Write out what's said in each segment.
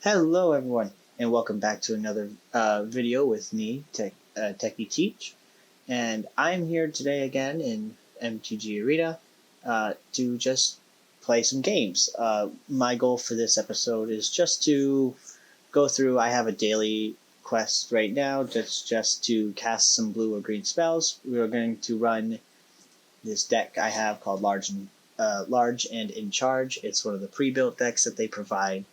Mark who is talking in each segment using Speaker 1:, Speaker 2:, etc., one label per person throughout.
Speaker 1: Hello everyone, and welcome back to another video with me, Techie Teach. And I'm here today again in MTG Arena to just play some games. My goal for this episode is just to go through, I have a daily quest right now, just to cast some blue or green spells. We are going to run this deck I have called Large and In Charge. It's one of the pre-built decks that they provide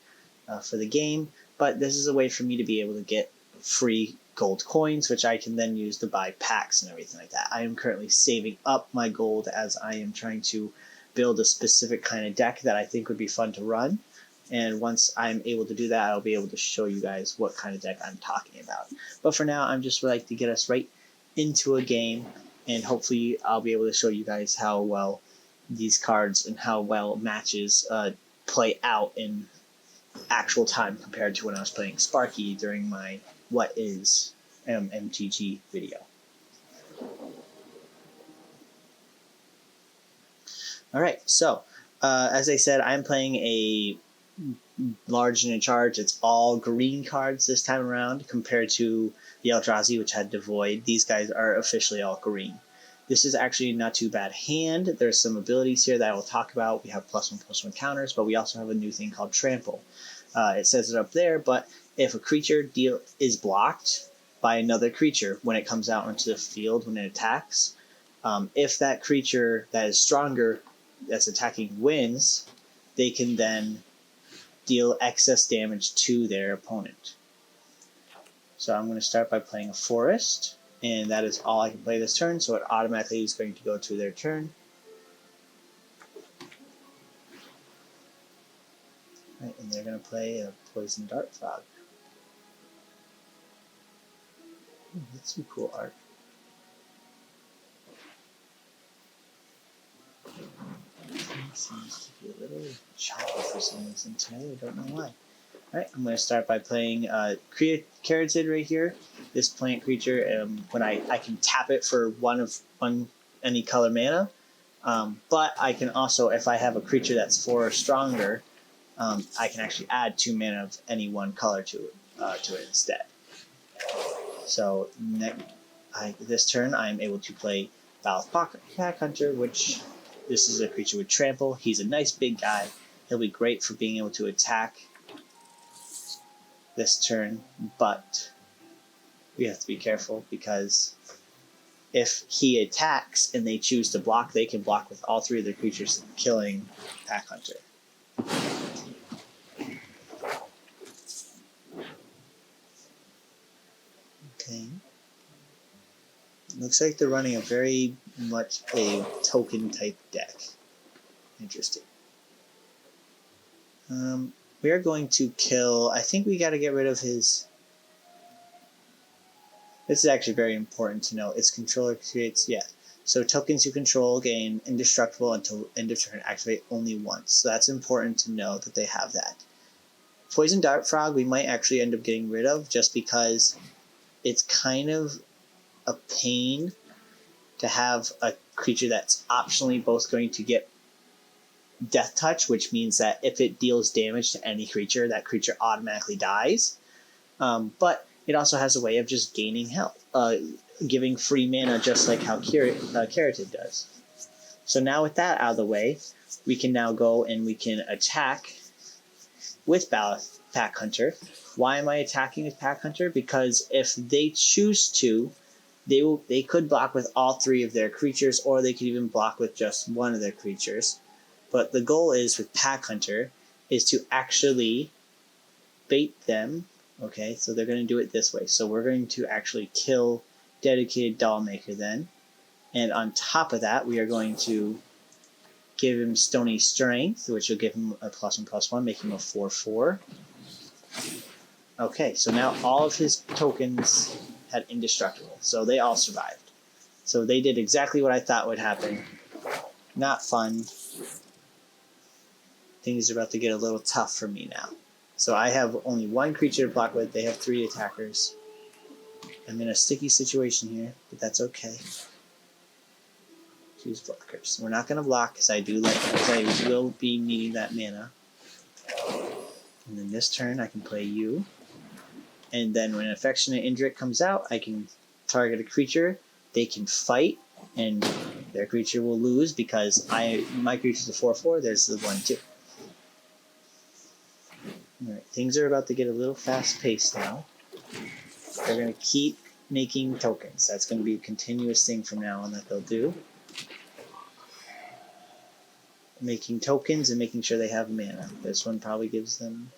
Speaker 1: for the game, but this is a way for me to be able to get free gold coins, which I can then use to buy packs and everything like that. I am currently saving up my gold as I am trying to build a specific kind of deck that I think would be fun to run, and once I'm able to do that, I'll be able to show you guys what kind of deck I'm talking about. But for now, I'm just like to get us right into a game, and hopefully I'll be able to show you guys how well these cards and how well matches play out in actual time compared to when I was playing Sparky during my What Is MTG video. Alright, so as I said, I'm playing a Large and In Charge. It's all green cards this time around compared to the Eldrazi, which had Devoid. These guys are officially all green. This is actually not too bad hand. There's some abilities here that I will talk about. We have +1/+1 counters, but we also have a new thing called Trample. It says it up there, but if a creature is blocked by another creature when it comes out onto the field when it attacks, if that creature that is stronger that's attacking wins, they can then deal excess damage to their opponent. So I'm going to start by playing a forest, and that is all I can play this turn, so it automatically is going to go to their turn. Right, and they're going to play a Poison Dart Frog. Ooh, that's some cool art. Seems to be a little choppy for some reason today. I don't know why. Alright, I'm going to start by playing Caryatid right here. This plant creature, when I can tap it for one any color mana, but I can also, if I have a creature that's 4 or stronger, I can actually add 2 mana of any one color to it instead. So this turn, I'm able to play Baloth Pack Hunter, which this is a creature with Trample. He's a nice big guy. He'll be great for being able to attack this turn, but we have to be careful because if he attacks and they choose to block, they can block with all 3 of their creatures, killing Pack Hunter. Okay. Looks like they're running a very much a token type deck. Interesting. We are going to kill, I think we got to get rid of his, this is actually very important to know, its controller creates, so tokens you control gain indestructible until end of turn, activate only once, so that's important to know that they have that. Poison Dart Frog we might actually end up getting rid of just because it's kind of a pain to have a creature that's optionally both going to get Death Touch, which means that if it deals damage to any creature, that creature automatically dies. But it also has a way of just gaining health, giving free mana, just like how Caryatid does. So now with that out of the way, we can now go and we can attack with Baloth Pack Hunter. Why am I attacking with Pack Hunter? Because if they choose to, they could block with all 3 of their creatures, or they could even block with just one of their creatures. But the goal is with Pack Hunter is to actually bait them. Okay, so they're going to do it this way. So we're going to actually kill Dedicated Dollmaker then. And on top of that, we are going to give him Stony Strength, which will give him a +1/+1, making him a 4/4. Okay, so now all of his tokens had indestructible, so they all survived. So they did exactly what I thought would happen. Not fun. Things are about to get a little tough for me now. So I have only 1 creature to block with. They have 3 attackers. I'm in a sticky situation here, but that's okay. choose blockers. We're not going to block because I will be needing that mana. And then this turn I can play you. And then when Affectionate Indrik comes out, I can target a creature. They can fight, and their creature will lose because my creature's a 4/4. There's the 1/2. All right, things are about to get a little fast-paced now. They're going to keep making tokens. That's going to be a continuous thing from now on that they'll do. Making tokens and making sure they have mana. This one probably gives them...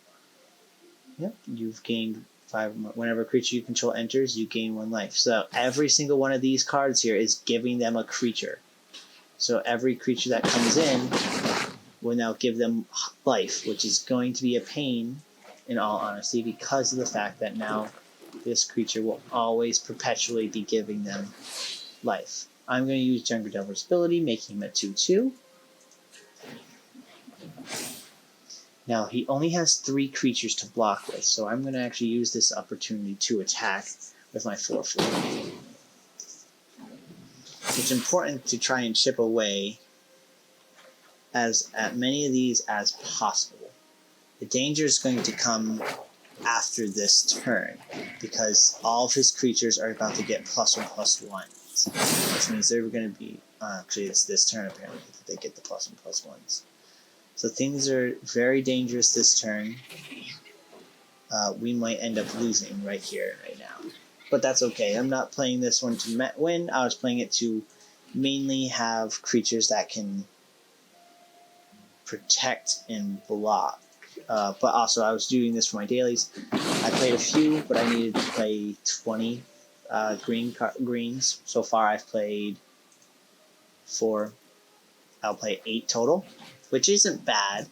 Speaker 1: Yep, you've gained 5 more. Whenever a creature you control enters, you gain 1 life. So every single one of these cards here is giving them a creature. So every creature that comes in will now give them life, which is going to be a pain, in all honesty, because of the fact that now this creature will always perpetually be giving them life. I'm going to use Jungle Devil's ability, making him a 2/2. Now, he only has 3 creatures to block with, so I'm going to actually use this opportunity to attack with my 4/4. It's important to try and chip away at many of these as possible. The danger is going to come after this turn, because all of his creatures are about to get +1/+1s, which means they're going to be... actually, it's this turn, apparently, that they get the +1/+1s. So things are very dangerous this turn. We might end up losing right here, right now. But that's okay. I'm not playing this one to win. I was playing it to mainly have creatures that can protect and block. But also, I was doing this for my dailies. I played a few, but I needed to play 20 greens. So far, I've played 4. I'll play 8 total, which isn't bad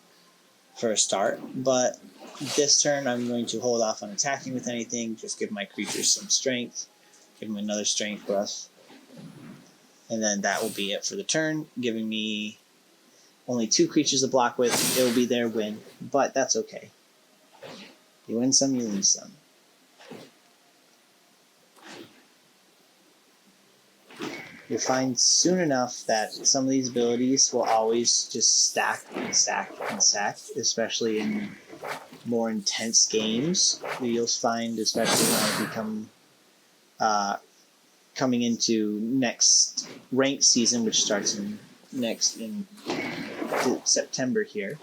Speaker 1: for a start. But this turn, I'm going to hold off on attacking with anything. Just give my creatures some strength. Give them another strength plus. And then that will be it for the turn, giving me only 2 creatures to block with. It will be their win, but that's okay. You win some, you lose some. You'll find soon enough that some of these abilities will always just stack and stack and stack, especially in more intense games. You'll find, especially when I become coming into next ranked season, which starts in September here,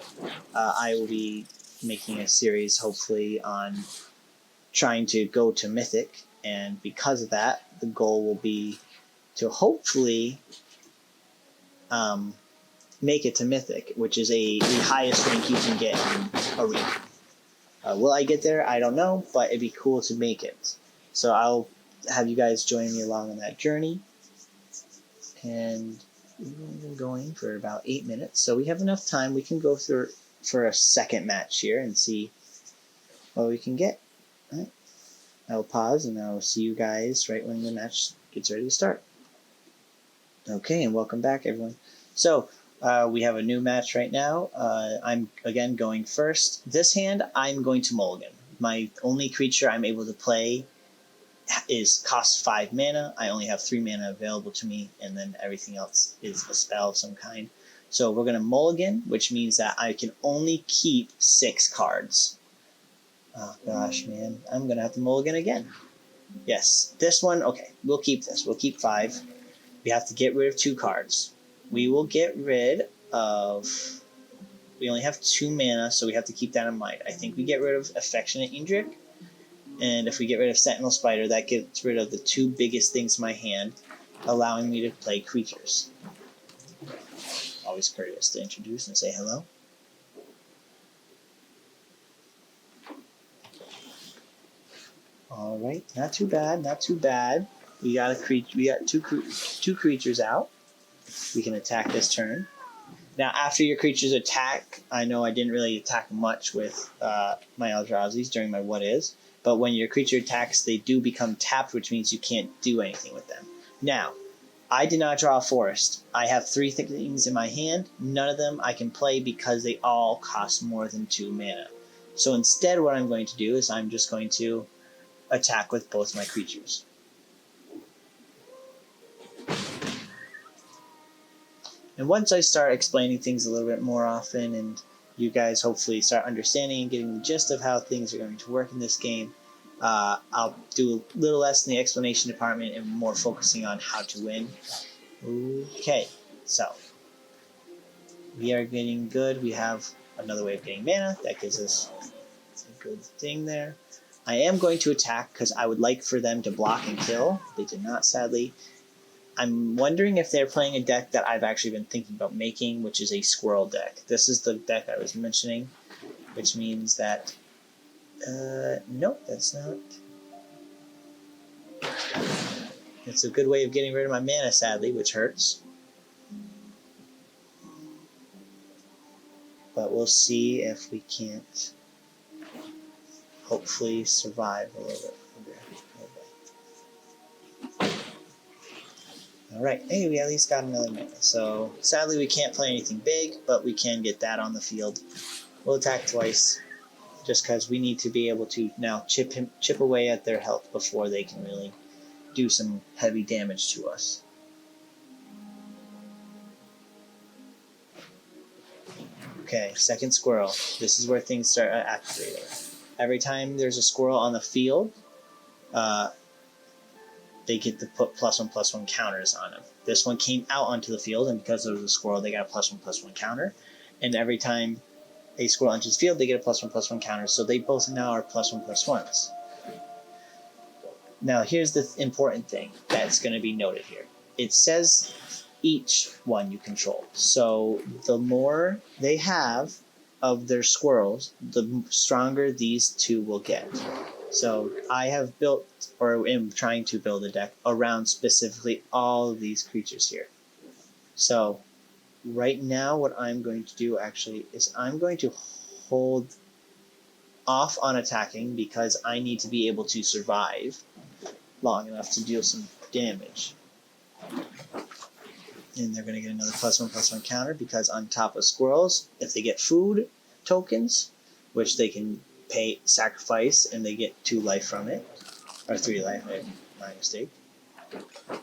Speaker 1: I will be making a series hopefully on trying to go to Mythic, and because of that, the goal will be to hopefully make it to Mythic, which is the highest rank you can get in Arena. Will I get there? I don't know, but it'd be cool to make it. So I'll have you guys join me along on that journey. And we've been going for about 8 minutes, so we have enough time. We can go through for a second match here and see what we can get. All right. I'll pause and I'll see you guys right when the match gets ready to start. Okay, and welcome back, everyone. So we have a new match right now. I'm again going first. This hand, I'm going to mulligan. My only creature I'm able to play costs 5 mana. I only have 3 mana available to me, and then everything else is a spell of some kind. So we're going to mulligan, which means that I can only keep 6 cards. Oh gosh, man. I'm going to have to mulligan again. Yes, this one, okay, we'll keep this. We'll keep 5. We have to get rid of 2 cards. We will get rid of... We only have 2 mana, so we have to keep that in mind. I think we get rid of Affectionate Indrik. And if we get rid of Sentinel Spider, that gets rid of the 2 biggest things in my hand, allowing me to play creatures. Always courteous to introduce and say hello. All right, not too bad, not too bad. We got two creatures out. We can attack this turn. Now, after your creatures attack, I know I didn't really attack much with my Eldrazi's during my What Is, but when your creature attacks, they do become tapped, which means you can't do anything with them. Now, I did not draw a forest. I have 3 things in my hand. None of them I can play because they all cost more than 2 mana. So instead, what I'm going to do is I'm just going to attack with both my creatures. And once I start explaining things a little bit more often, and you guys hopefully start understanding and getting the gist of how things are going to work in this game, I'll do a little less in the explanation department and more focusing on how to win. Okay, so we are getting good. We have another way of getting mana. That gives us a good thing there. I am going to attack because I would like for them to block and kill. They did not, sadly. I'm wondering if they're playing a deck that I've actually been thinking about making, which is a squirrel deck. This is the deck I was mentioning, which means that... nope, that's not... It's a good way of getting rid of my mana, sadly, which hurts. But we'll see if we can't hopefully survive a little bit. Alright, hey, we at least got another mana. So, sadly we can't play anything big, but we can get that on the field. We'll attack twice, just because we need to be able to now chip away at their health before they can really do some heavy damage to us. Okay, second squirrel. This is where things start activating. Every time there's a squirrel on the field, they get to put +1/+1 counters on them. This one came out onto the field, and because there was a squirrel, they got a +1/+1 counter. And every time a squirrel enters the field, they get a +1/+1 counter. So they both now are +1/+1s. Now, here's the important thing that's going to be noted here. It says each one you control. So the more they have of their squirrels, the stronger these two will get. So I have built, or am trying to build a deck around specifically all of these creatures here. So right now what I'm going to do actually is I'm going to hold off on attacking because I need to be able to survive long enough to deal some damage. And they're going to get another +1/+1 counter because on top of squirrels, if they get food tokens, which they can pay sacrifice and they get 2 life from it, or 3 life, my mistake. Oh,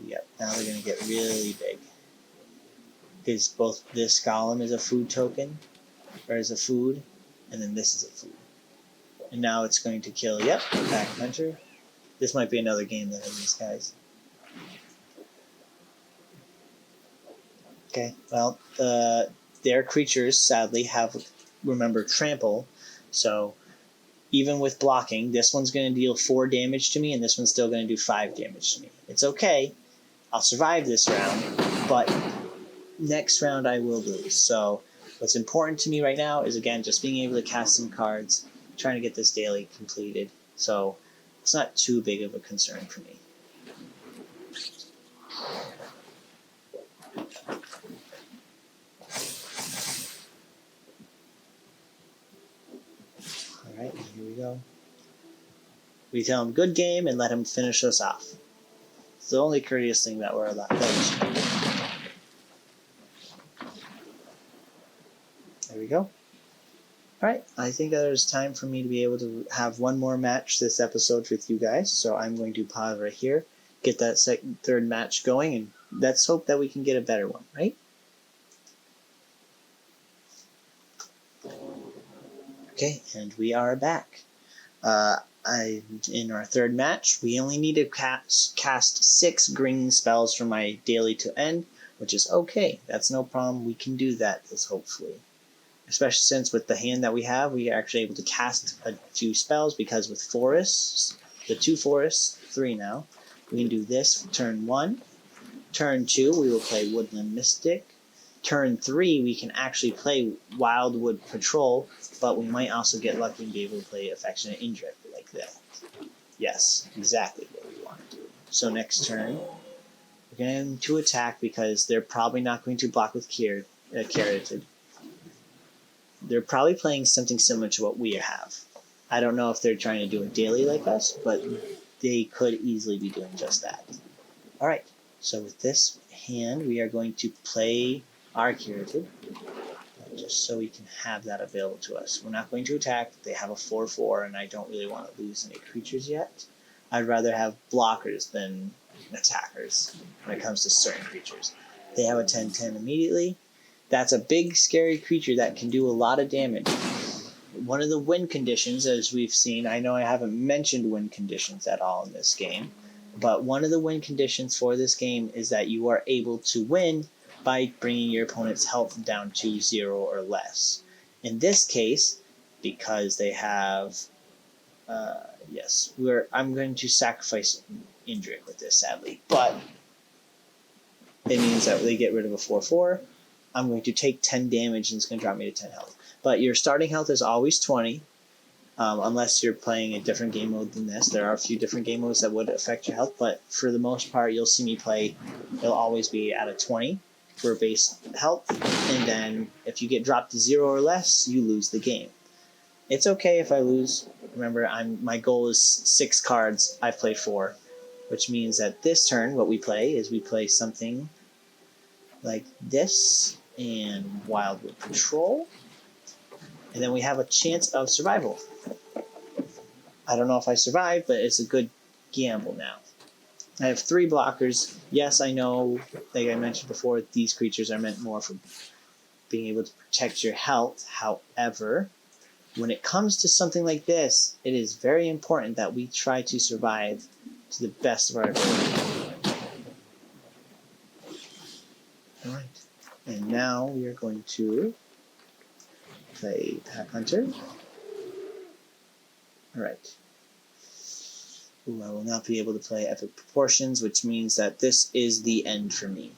Speaker 1: yep, now they're going to get really big. Because both this golem is a food token, or is a food, and then this is a food. And now it's going to kill, yep, back hunter. This might be another game that has these guys. Okay, well, their creatures sadly have, remember, trample, so even with blocking, this one's going to deal 4 damage to me, and this one's still going to do 5 damage to me. It's okay, I'll survive this round, but next round I will lose. So what's important to me right now is, again, just being able to cast some cards, trying to get this daily completed, so it's not too big of a concern for me. Alright, here we go. We tell him good game and let him finish us off. It's the only courteous thing that we're allowed to do. There we go. Alright, I think there's time for me to be able to have one more match this episode with you guys, so I'm going to pause right here, get that third match going, and let's hope that we can get a better one, right? Okay, and we are back. In our third match, we only need to cast 6 green spells from my daily to end, which is okay. That's no problem. We can do that, hopefully. Especially since with the hand that we have, we are actually able to cast a few spells, because with forests, the 2 forests, 3 now, we can do this turn 1. Turn 2, we will play Woodland Mystic. Turn 3, we can actually play Wildwood Patrol, but we might also get lucky and be able to play Affectionate Injury like that. Yes, exactly what we want to do. So next turn, we're going to attack because they're probably not going to block with Carroted. They're probably playing something similar to what we have. I don't know if they're trying to do a daily like us, but they could easily be doing just that. Alright, so with this hand, we are going to play our Curative, just so we can have that available to us. We're not going to attack. They have a 4/4, and I don't really want to lose any creatures yet. I'd rather have blockers than attackers when it comes to certain creatures. They have a 10/10 immediately. That's a big, scary creature that can do a lot of damage. One of the win conditions, as we've seen, I know I haven't mentioned win conditions at all in this game, but one of the win conditions for this game is that you are able to win by bringing your opponent's health down to 0 or less. In this case, because they have, I'm going to sacrifice Indrik with this, sadly, but it means that they get rid of a 4/4. I'm going to take 10 damage and it's going to drop me to 10 health. But your starting health is always 20, unless you're playing a different game mode than this. There are a few different game modes that would affect your health, but for the most part, you'll see me play, it'll always be at a 20 for base health, and then if you get dropped to 0 or less, you lose the game. It's okay if I lose. Remember, my goal is 6 cards. I've played 4, which means that this turn, what we play is we play something like this and Wildwood Patrol, and then we have a chance of survival. I don't know if I survive, but it's a good gamble now. I have 3 blockers. Yes, I know, like I mentioned before, these creatures are meant more for being able to protect your health. However, when it comes to something like this, it is very important that we try to survive to the best of our ability. Alright, and now we are going to play Pack Hunter. Alright. I will not be able to play Epic Proportions, which means that this is the end for me.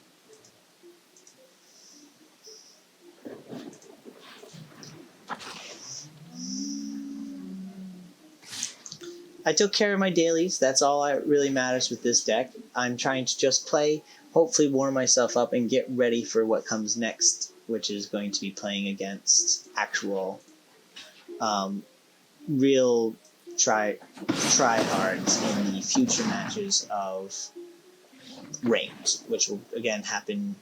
Speaker 1: I took care of my dailies. That's all that really matters with this deck. I'm trying to just play, hopefully warm myself up, and get ready for what comes next, which is going to be playing against actual, real tryhards in the future matches of ranked, which will again happen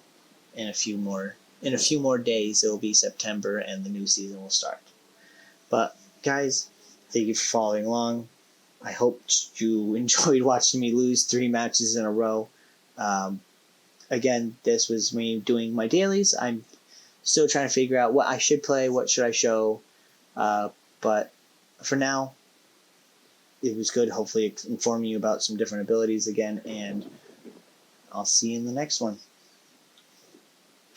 Speaker 1: in a few more days. It will be September and the new season will start. But guys, thank you for following along. I hope you enjoyed watching me lose 3 matches in a row. Again, this was me doing my dailies. I'm still trying to figure out what I should play, what should I show. But for now, it was good. Hopefully informing you about some different abilities again, and I'll see you in the next one.